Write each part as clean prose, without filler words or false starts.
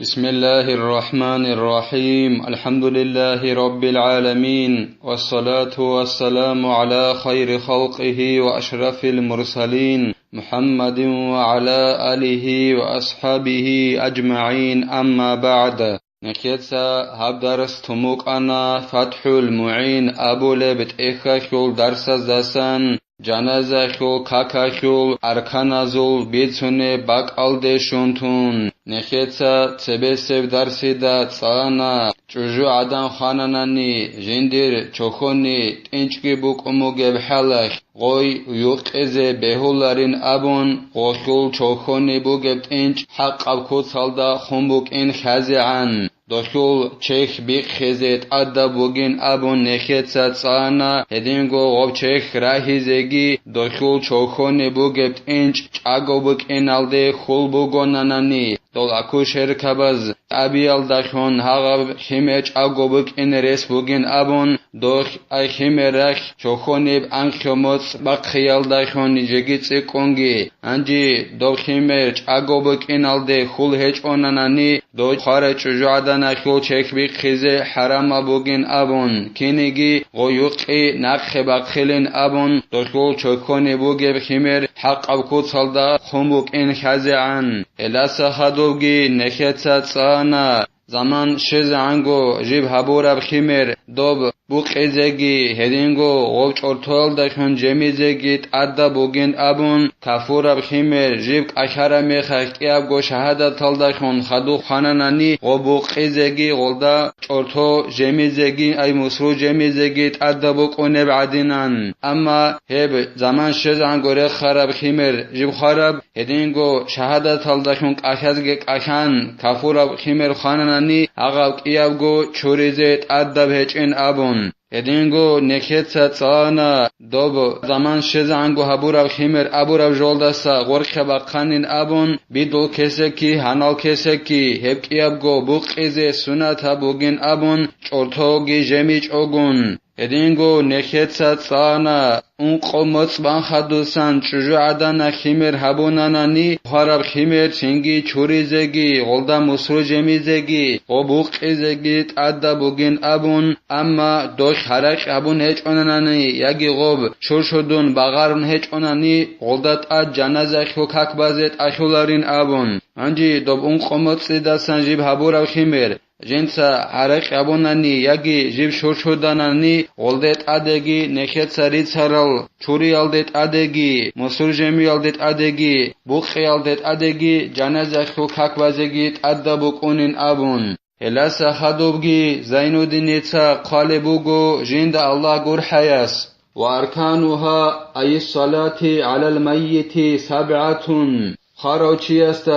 بسم الله الرحمن الرحيم. الحمد لله رب العالمين، والصلاة والسلام على خير خلقه وأشرف المرسلين محمد وعلى آله وأصحابه أجمعين. أما بعد، نكيتسا هبدرس تموك أنا فتح المعين أبو لبت إخاكول درس زسان جنازخول كاكاكول أركانازول بيتسوني باك ألدشونتون. نخيتسا تبسب درسي دا تسانا چوجو عدم خاناناني جندير چوخوني تنچكي بوك أموغي بحالخ غوي يوقزي بهولارين أبون غوشول چوخوني بوغي بتنچ حق أبكو صالدا خنبوك إن خازعان دوشول چيخ بيق خزيت أدى بوغين أبون. نخيتسا تسانا هدينغو غوب چيخ راهيزيگي دوشول چوخوني بوغي بتنچ چاگو بوك إنالده خول بوغوناناني دول اكو شركبز ابيال داشون هاغب خيمچ اگوبك ان ريس بوگين ابون دوخ اي خيمرخ چوخونيب انخموص بخيال داشون جگيص كونگي انجي دو خيمچ اگوبك انالده خول هچ اوناناني دو خاره چجادنا خول چيخ بي خيزه حرام بوگين ابون كينيگي غيوقي نخ بخيلن ابون دو خول چوخوني بوگي خيمر حق ابكو صلدا خمبوك ان خزعن الاسخ دوگی نخیتسا تسانا زمان شز عنگو جیب هبورب خیمر دوب بوقیزگی هدینگو غوب چورتول دخون جمیزگیت عدا بوگین ابون کفورب خیمر جیب اشاره میخک ایاب گو شهادت تل دخون خدو خانانانی غوب بوقیزگی غلدا چورتو جمیزگی ای مسرو جمیزگیت عدا بوقونه بعدینان. اما هب زمان شز عنگو خراب خیمر جیب خراب هدینگو شهادت تل دخون اشازگی اشان کفورب خیمر خانانانی اغاب ایاب گو چوریزیت عدا بهچین ابون. هدینگو نکیتسا تسانا دوب زمان شزانگو هبورب خیمر ابورب جولدسا غرخ بقانین ابون بیدو کسکی هنال کسکی هبکیاب گو بوقیزه سنت بوگین ابون چورتوگی جمیچ اوگون. هدینگو نکیتسا تسانا اون قومت بان خدوسان چجو عدن خیمر هبونانانی خراب خیمر چنگی چوریزگی غلدا مسرو جمیزگی غبوقیزگی عدا بوگین ابون. اما دوش حرق ابون هچ اونانانی یگی غب شور شدون بغارون هچ اونانی غلدت اد جنازه خو کک بازت اشولارین ابون. انجی دوب اون قومت سیدسان جیب هبورب خیمر جنسا حرق ابونانی یگی جیب شور شدانانی غلدت ادگی نخیتسا ریتسارال چوری الدت ادگی مسور جمی الدت ادگی بوخی الدت ادگی جنازه خو کک بازگیت ادا بکنین ابون. الاسا خدوبگی زینودینیتسا قالبوگو جند الله گر حیاس وارکانوها ای الصلاة علی المیت سبعتون. خاروچی است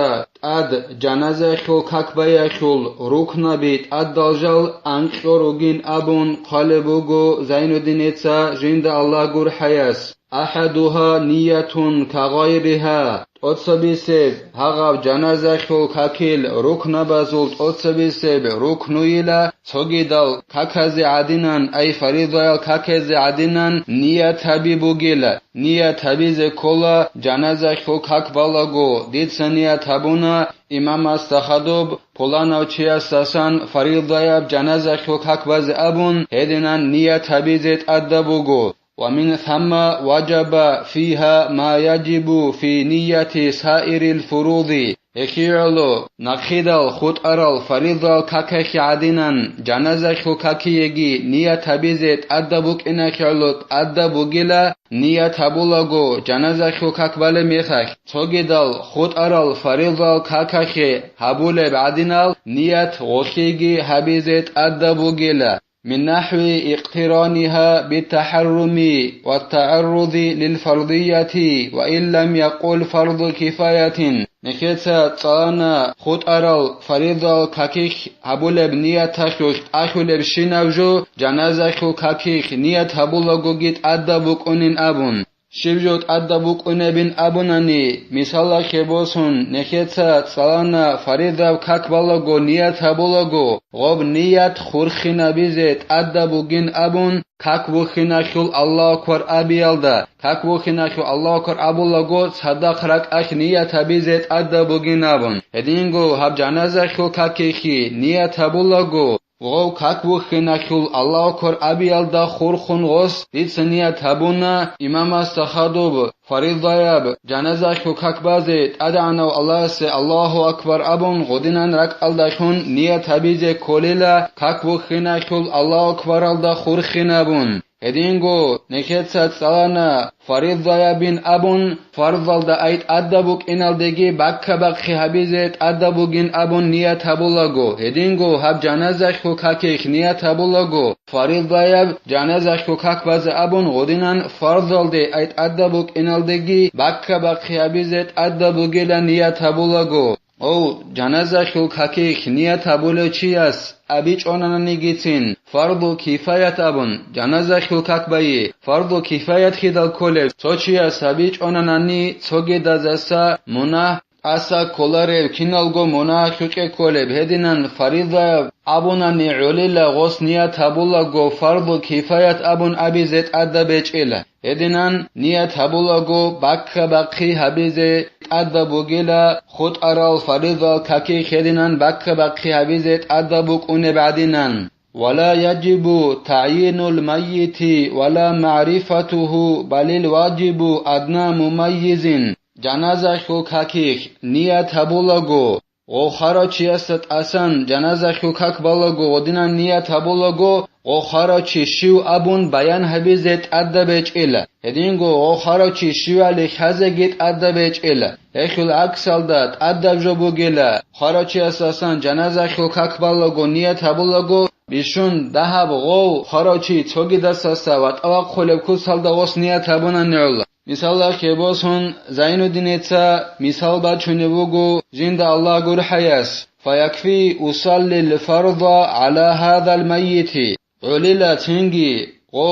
اد جنازه خو کک بیخول رکن بیت اد دالجل انقروگین ابون قالبوگو زینودینیتسا جند الله گر حیاس احدوها نیتون کغایرها اتسبیسب هغاب جنازه خو ککیل رکن بازولت اتسبیسب رکنویلا سوگیدال ککز عدینان ای فریضایل ککز عدینان نیت حبیبوگیلا نیت حبیز کولا جنازه خو کک بالاگو دیتسا نیت حبونا امام استخدوب پولانو چی استاسان فریضایب جنازه خو کک باز ابون هدینان نیت حبیزت ادبوگو. ومن ثم وجب فيها ما يجب في نية سائر الفروض. اخيرلو نخيدال خود ارال فريضال كاكي عدينان جنازة خو كاكييگي نية تبيزت ادبوك انخيرلوت ادبوگيلا نية تبولاگو جنازة خو كاكبال ميخاك توگيدال خود ارال فريضال كاكي هبول بعدينال نية غوخيگي هبيزت ادبوگيلا من نحو اقترانها بالتحرم والتعرض للفرضية وإن لم يقل فرض كفاية. نكيتسا تسانا خود ارال فريضة كاكيخ هبولب نية تخوش اخولب شنوجو جنازة خو كاكيخ نية هبولغو گيت ادبوك انين ابون. شبجوت ادبوك انبين ابوناني مثالا خبوسون نكيتسا تسانا فريضة كاك بالغو نية هبولغو غوب نية خورخي نبيزت ادبوگين ابون как вухинахил Аллах акбар абиалда, как вухинахил Аллах акбар абуллаго садақ ракъах ният абизет адда бугинабун. Эдинго хаб жаназахил какехи ният абуллаго Вау как вухинахил Аллах акбар абиалда хурхун гос диц ният абуна имама сахадуб фариддаяб жаназахил как базет аданау Аллах се Аллаху акбар абун годинан рак алдахун ният абизе колила как вухинахил Аллах акбар алда хурхинабун. Эдинго нехетсат салана фариддая бин абун фарзалда айт аддабук иналдеги бакка бакхи хабизет аддабугин абун ният абулаго. Эдинго хаб жаназаху какех ният абулаго фариддая жаназаху как базе абун годинан фарзалде айт аддабук иналдеги бакка бакхи хабизет аддабугила ният абулаго. او جنازه kakek niyat abule chiyas abic onanani gitsin fardu kifayat abun janaza kakbayi fardu kifayat khidal kole sochiyas abic onanani soge dazasa muna asa kolare kinalgo muna khuke kole bhedinan farida abunani ulila gos niyat abula go fardu kifayat abun abizet adabechila edinan niyat abula go bakka bakhi habize adabugila khud aral farida kaki khedinan bakka bakhi habizet adabuk une badinan ولا يجب تعيين الميت ولا معرفته بل الواجب أدنى مميز جنازه kakik niyat abulago o kharachi asat asan janaza khukak balago odinan niyat abulago o kharachi shiu abun bayan habizet adabechila edingo o kharachi shiu ali khazegit adabechila ekhul aksaldat adabjobugila kharachi asasan janaza khukak balago niyat abulago bishun dahab go kharachi tsogidasasa watawa khulebku saldagos niyat abunanul Misalla kebosun Zainuddin etsa misal bachunevugu jinda Allah gur hayas fayakfi usalli al-farda ala hadha al-mayyit ulila tingi o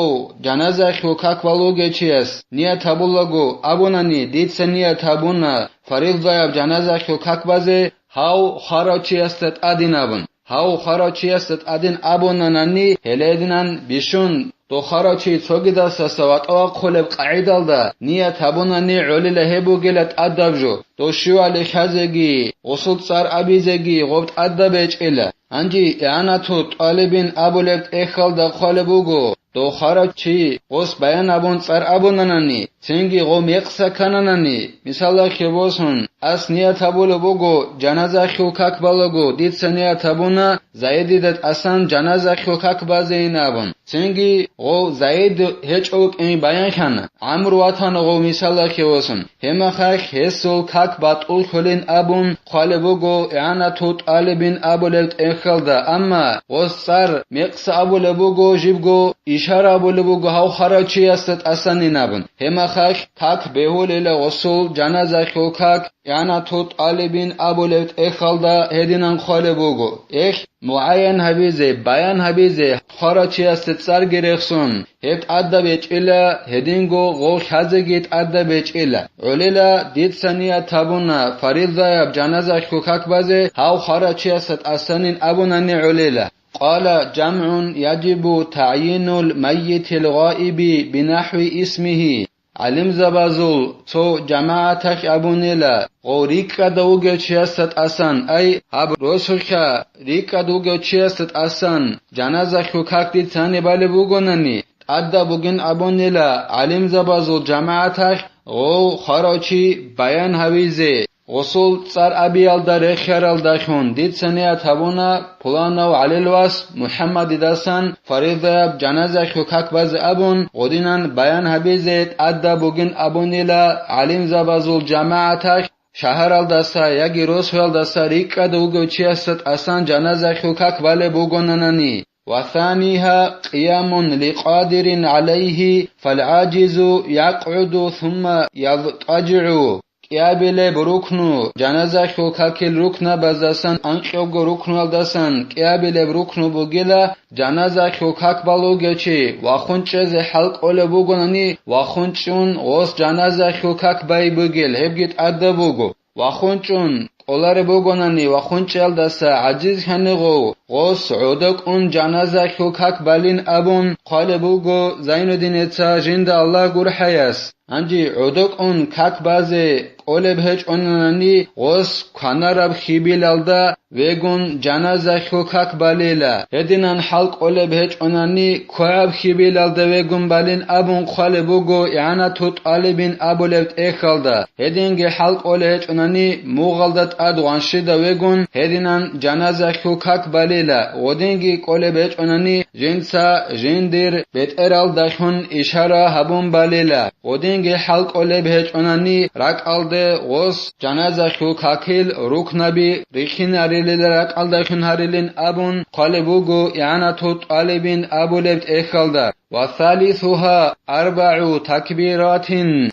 janaza khukak baluge chiyas niyat abulago abunani ditsa niyat abuna faridda janaza khukak baze haw kharachiyastat adinabun haw kharachiyastat adin abunanani heledinan bishun تو خراچی چوگیدا سسوات او خلب قاعدالدا نیت ابونانی علل هبو گلت ادبجو تو شوالی خزگی اصول صار ابیزگی گفت ادبچ اله انجی اعناتو طالبین ابولبت اخالدا خلبوگو تو خراچی اوس بیان ابون صار ابونانانی سنگی قوم یقسا کنانانی مثلا که بوسون اس نیت ابولو بوگو جنازه خوکک بالگو دید سنیت ابونا زایدیدت اصلا جنازه خوکک بازین ابون سنگی او زاید هیچ اوک این بیان کنه عمر وطن او مثلا که بوسون همه خاک حسول کک باطول خلین ابون خالبوگو اعناتو طالبین ابولبت اخالدا اما اوس صار مقصا ابولو بوگو جیبگو اشاره ابولو بوگو هاو خراچی استت اصلا نبون همه خاک کک بهول اله غسول جنازه خوکک اعناتو طالبین ابولبت اخالدا هدینان خالبوگو اخ معین حبیزه بیان حبیزه خراچی است سر گرخسون هت ادبچ اله هدینگو غو خزگیت ادبچ اله اولیلا دید سنیه تابونا فریضه جنازه خوکک بازه هاو خراچی است اسنین ابونانی اولیلا قال جمع يجب تعيين الميت الغائب بنحو اسمه علم زبازول تو جماعتك ابونيلا او ريكا دوغو چيست اسان اي هب روسوكا ريكا دوغو چيست اسان جنازه خوكاك دي تاني بالي بوغوناني ادا بوغن ابونيلا علم زبازول جماعتك او خراچي بيان حويزه اصول صار ابيالدا رخيرالدا خون ديت سنه تابونا پلانو عليلواس محمد داسان فريضه جنازه خوكاك باز ابون قدينان بيان حبيزت ادا بوگن ابونيلا علم زبازول جماعتك شهرالداسا يگي روسوالداسا ريكا دوگو چيست اسان جنازه خوكاك باله بوگوناناني وثانيها قيام لقادر عليه فالعاجز يقعد ثم يضطجع قیابل بروکنو جنازه خوکاکل رکنا بازدستان انقیوگو رکنو الدستان قیابل بروکنو بوگیلا جنازه خوکاک بالوگه چی واخونچه حلق اول بوگونانی واخونچون غوز جنازه خوکاک بای بوگیل هبگیت اده بوگو واخونچون قولار بوگونانی و خونچل دسته عجیز هنگو غوص عودک اون جنازه کک بالین ابون قال بوگو زین الدین اتا جند الله گور حیاس انجی عودک اون کک بازه قول بهج اونانی غوص کنارب خیبیل الدا وگون جنازه کک بالیلا هدینان حلق قول بهج اونانی کواب خیبیل الدا وگون بالین ابون قال بوگو یعنی توت آلبین ابو لفت اخالدا هدینگی حلق قول هج اونانی موغلدت ادوان شده وگون هدینان جنازه کک بالیلا ودینگی قول بهج اونانی جنسا جندیر بیت ارال داشون اشاره هبون بالیلا ودینگی حلق قول بهج اونانی رک aldı غوص جنازه کاکیل روک نبی ریخین هریلی رک aldıشون هریلین ابون قالبوگو یعنی توت آلبین ابو لبت اخالده وثالثها 4 تكبيرات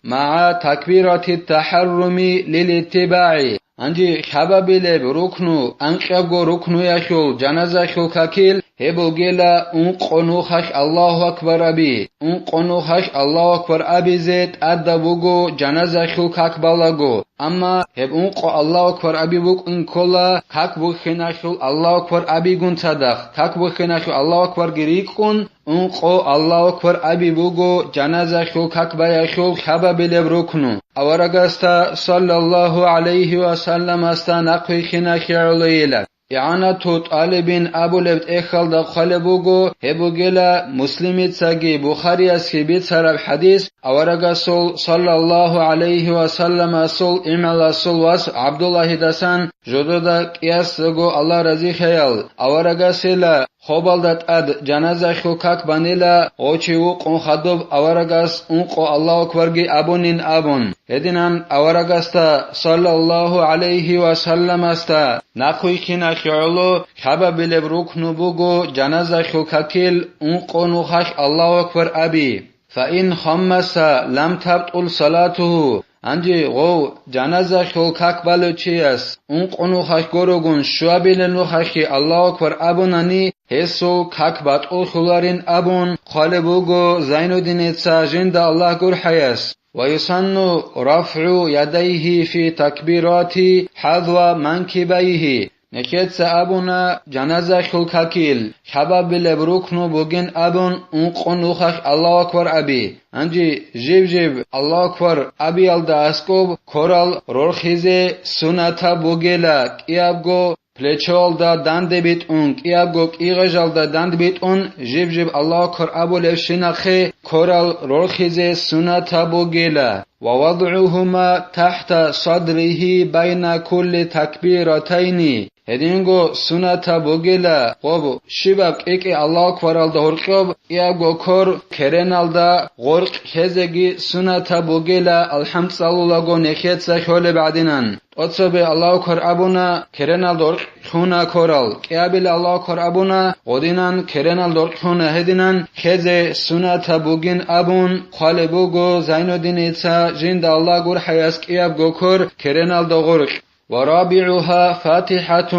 مع تكبيرات التحرم للاتباع انجي خبابيلب ركنو انقبو ركنو يشول جنازه شو كاكيل هبو گلا اون قنوخش الله اکبر ابی اون قنوخش الله اکبر ابی زید ادبوگو جنازه شو کاک بالاگو اما هب اون الله اکبر ابی بوگ اون کلا کاک بو خناشول الله اکبر ابی گون صدق کاک بو خناشول الله اکبر گریکون اون الله اکبر ابی بوگو جنازه شو کاک بایشول خبابیلب رکنو اورگستا صلی الله علیه و سلم استا نقوی خناشی علیه یعنی توت آلبین ابو لبت اخالده خالبوگو هبو گلا مسلمیت ساگی بخاری از که بیت سرب حدیث اورگا صلی الله علیه و سلم اصول امال اصول واس عبدالله دسان جدودا قیاس گو الله رضی خیال اورگا سیلا خوبالدت اد جنازه شو کاک بانیلا اوچی و قون خدوب اورگاس اون قو الله اکبرگی ابونین ابون هدینان اورگاستا صلی الله علیه و سلم استا نخوی کینا شعلو خبا بلب رکنو بوگو جنازه شو کاکیل اون قونو خش الله اکبر ابی فإن خمس لم تبطل صلاته انجی غو جنازه شو کاک بالو چیس اون قونو خش گروگون شوابیل نو خشی الله اکبر ابونانی هسو کاک بطل خلارین ابون خالبوگو زین الدین اتسا جند الله گر حیاس ويسن رفع يديه في تكبيرات حذو منكبيه نكيت ابونا جنازه شلكاكيل شباب لبروكنو بوجن ابون انقنوخش الله اكبر ابي انجي جيب الله اكبر ابي الداسكوب كورال رورخيزه سنتا بوگلا كيابگو پلچول دا دند بیت اون کیابگو کیغجال دا دند بیت اون جیب الله کر ابو لفشنخه کورال رخیزه سنتا بوگیلا ووضعهما تحت صدره بين كل تكبيرتين هدینگو سنتا بوگیلا خب شیباب ایکی الله اکبر الدا هرقب یابگو کر کرنال دا غرق هزگی سنتا بوگیلا الحمد صلی الله گو نخیت سشول بعدینن اتصاب الله اکبر ابونا کرنال دورق خونه کورال کیابیل الله اکبر ابونا قدینن کرنال دورق خونه هدینن خز سنتا بوگین ابون خالبوگو زین الدین ایتسا جند الله گر حیاس کیابگو کر کرنال دا غرق ورابعها فاتحة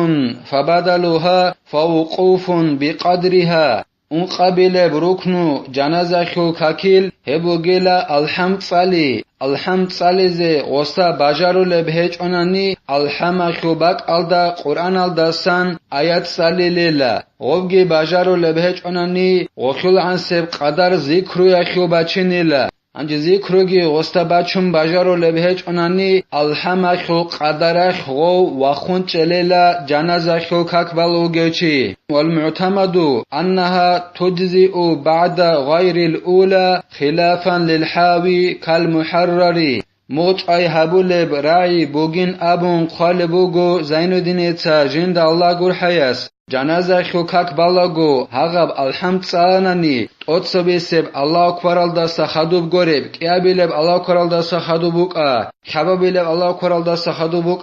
فبدلها فوقوف بقدرها اون قبیل برکنو جنازه شو کاکیل هبو گیلا الحمد صلی زی غستا بجارو لبهج اونانی الحمد شو بک الدا قرآن الدستان آیت صلی لیلا غبگی بجارو لبهج اونانی غخل عنسب قدر ذکرو یشو بچینیلا انجی ذکرگی غستا بچون بجارو لبهج اونانی الحمد شو قدرش غو وخون چلیلا جنازه شو ککبلو گوچی والمعتمد انها تجزئ بعد غير الاولى خلافا للحاوي كالمحرر موت ای هبول برای بوگین ابون خالبوگو زین الدین ایتسا جند الله گر حیاس جنازه شو کک بالاگو هغب الحمد سانانی اتسبی سب الله اکبر الدستا خدوب گریب کیابیلب الله اکبر الدستا خدوبوک خبابیلب الله اکبر الدستا خدوبوک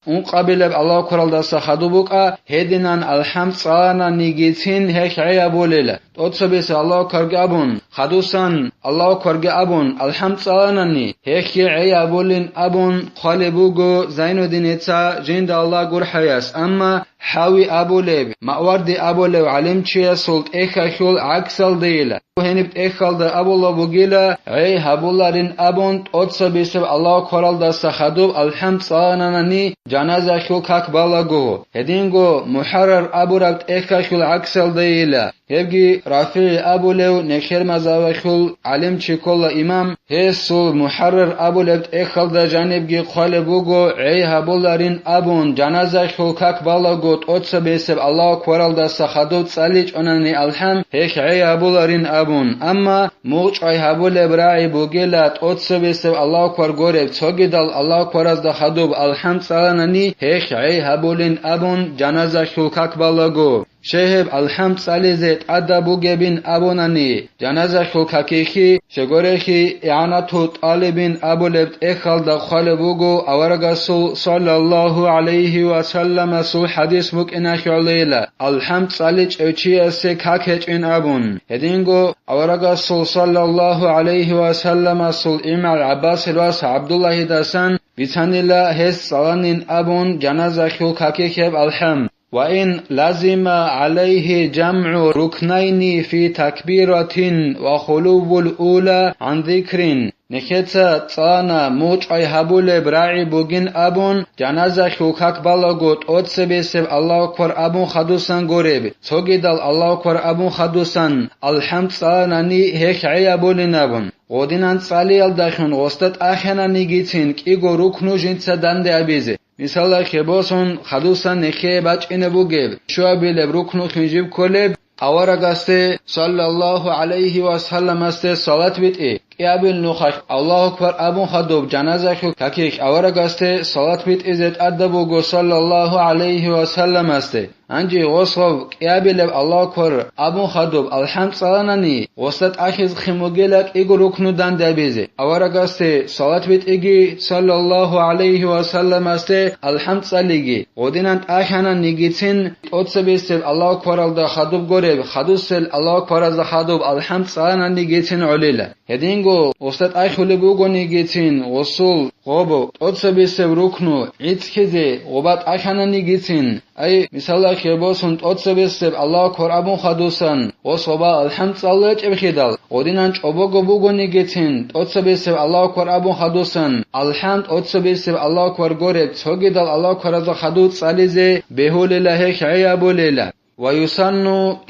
اون قابیلب الله اکبر الدستا خدوبوک هدینان الحمد سانانی گیتین هش عیابولیل اتسبی سب الله اکبر ابون خدوسان الله اکبر ابون الحمد سانانی هش عیابولین ابون خالبوگو زین الدین ایتسا جند الله گر حیاس اما حاوي أبو ليب مأورد أبو ليب علم چيا سلط إيخا شول عكسل ديلا هنبت اخالدا ابولا بوغيلا عي هبولارين ابون اوتسا بيسب الله كورالدا سخدوب الحمد صاناناني جنازة خل كاك بالاغو هدينغو محرر ابو ربت اخاشل عكسل ديلا هبگي رافع ابو لو نخير مزاوخل علم چيكولا امام هسول محرر ابو لبت اخالدا جانبگي قال بوغو عي هبولارين ابون جنازة خل كاك بالاغو اوتسا بيسب الله كورالدا سخدوب صاليج اوناني الحمد هيك عي هبولارين ابون اما موچ اي هبول براي بوگيلات اوتسا بيسب الله كور غورب توگيدال الله كوراز دا خدوب الحمد صالاناني هيك عي هبولين ابون جنازة خل كاك بالاغو شهب الحمد صالزت ادبو گبين ابوناني جنازة خل كاكيخي شگورخي اعانتو طالبين ابو لبت اخال دا خالبوغو اورغسول صلى الله عليه وسلم سو حديث مكناخ عليلا الحمد صالج اوچي اسي كاكيچ ان ابون هدينغو اورغسول صلى الله عليه وسلم سول امام عباس الواس عبد الله دسان بيتانيلا هس صلانين ابون جنازة خل كاكيخب الحمد وإن لازم عليه جمع ركنين في تكبيرة وخلو الأولى عن ذكر نكتا تانا موچ اي هبول براعي بوگين ابون جنازة شوكاك بالاغوت اوتس بيسب الله اكبر ابون خدوسان غوريب توگيدال الله اكبر ابون خدوسان الحمد صاناني هيك عيابولين ابون ودينان صاليال داخن غستت اخنا نيگيتين كيگو ركنو جنسا دانده ابيزي مثلا خباسون خدوسان نخي باچينه بوگيب شوابيلب ركنو خنجيب كولب اورغاسته صلى الله عليه وسلم است صلات بيت قيابل نوخش الله اكبر ابون خدوب جنازه شو كاكيش اورغاسته صلات بيت ازت ادبو صلى الله عليه وسلم است انجي وصف قيابل الله اكبر ابون خدوب الحمد صلاناني وسط اخذ خموگلك ايگو ركنو دان دبيزه اورغاسته صلات بيت ايگي صلى الله عليه وسلم است الحمد صليگي ودينانت اخانا نيگيتين اوتسبيست الله اكبر الدا خدوب غوري خدوسل الله اكبر از خدوب الحمد صلاناني گيتين عليلا هدينغو وسط اخول بوگو نيگيتين وصول غوبو اوتسبيست ركنو عيتكزي وبات اخانا نيگيتين اي مثلا خباسون اوتسبيست الله اكبر ابون خدوسان وصبا الحمد صلاه ابخيدال ودينان چوبوگو بوگو نيگيتين اوتسبيست الله اكبر ابون خدوسان الحمد اوتسبيست الله اكبر غوري توگيدال الله اكبر از خدوت صليزه بهول الله خيابو ليلا ويسن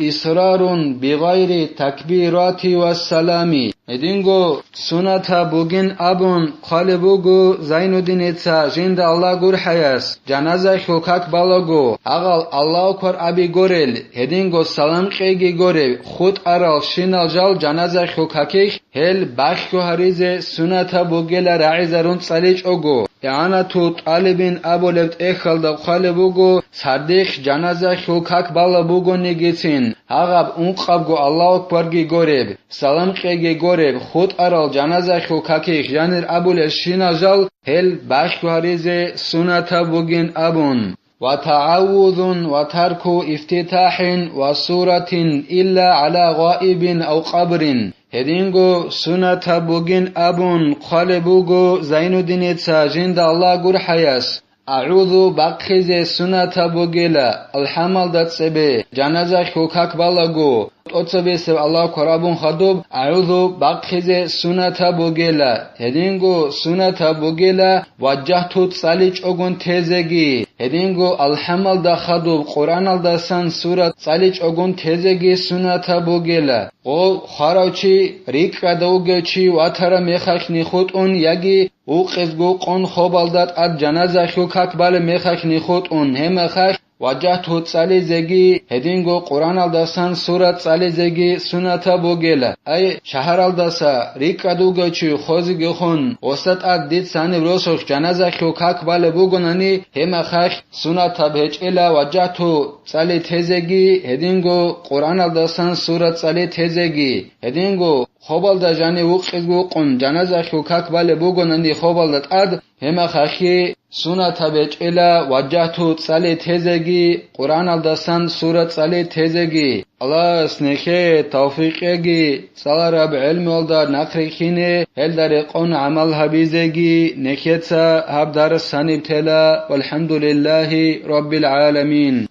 إصرار بغير تكبيرات والسلام ادينغو سنة بوگين ابون خالبوگو زين الدين تا جند الله gur حياس جنازة شوكاك بالاگو اغال الله اكبر ابي گورل ادينغو سلام قيگي گورل خود ارال شينال جال جنازة شوكاكيش هل بخشو هريزه سنة بوگل رعيزرون صليج اوگو اعانتو طالبين ابو لبت اخال دا خالبوگو صديق جنازة شوكاك بالاگو نيگيتين اغاب اونقابگو الله اكبر گي گورل سلام قيگي گورل خود ارال جنازه شوكاكيش جانر ابو لشينا جال هل بخشو هريزه سنة بوگين ابون وتعوذ وترك افتتاح وسورة إلا على غائب أو قبر هدينغو سنة بوگين ابون قالبوگو زين الدين تا جند الله gur حياس اعوذ بقخز سنة بوگيلا الحمل دات سبه جنازة شوكاك بالاگو اوتسبيس الله كرابون خدوب اعوذ بقخز سنة بوگيلا هدينغو سنة بوگيلا وجهتو صاليج اوگون تيزگي هدينغو الحمل دا خدوب قرآن دا سن سورة صاليج اوگون تيزگي سنة بوگيلا او خاراوچي ريك قدوگچي واتر ميخخ نخوت اون يگي او قزگو قون خوبالدات اد جنازه شوكاك بال ميخخ نخوت اون همخخ وجهتو صاليزگي هدينغو قرآن الدسان سورة صاليزگي سنة بوگيلا اي شهر الدسا ريك قدوگچي خوزگي خون وسط اد ديد ساني روسوش جنازه شوكاك بال بوگناني همخخ سنة بهچلا وجهتو صالي تيزگي هدينغو قرآن الدسان سورة صالي تيزگي هدينغو خوبال دا جاني وقزگو قون جنازه شوكاك بال بوگناني خوبال دات اد همخخي سنة بهچلا وجهتو صالي تيزگي قرآن الدسان سورة صالي تيزگي الله اسنخي توفيقگي صلى رب علم والدار نقرخيني هل در قون عمل حبيزگي نكيتا هب در سنب تلا والحمد لله رب العالمين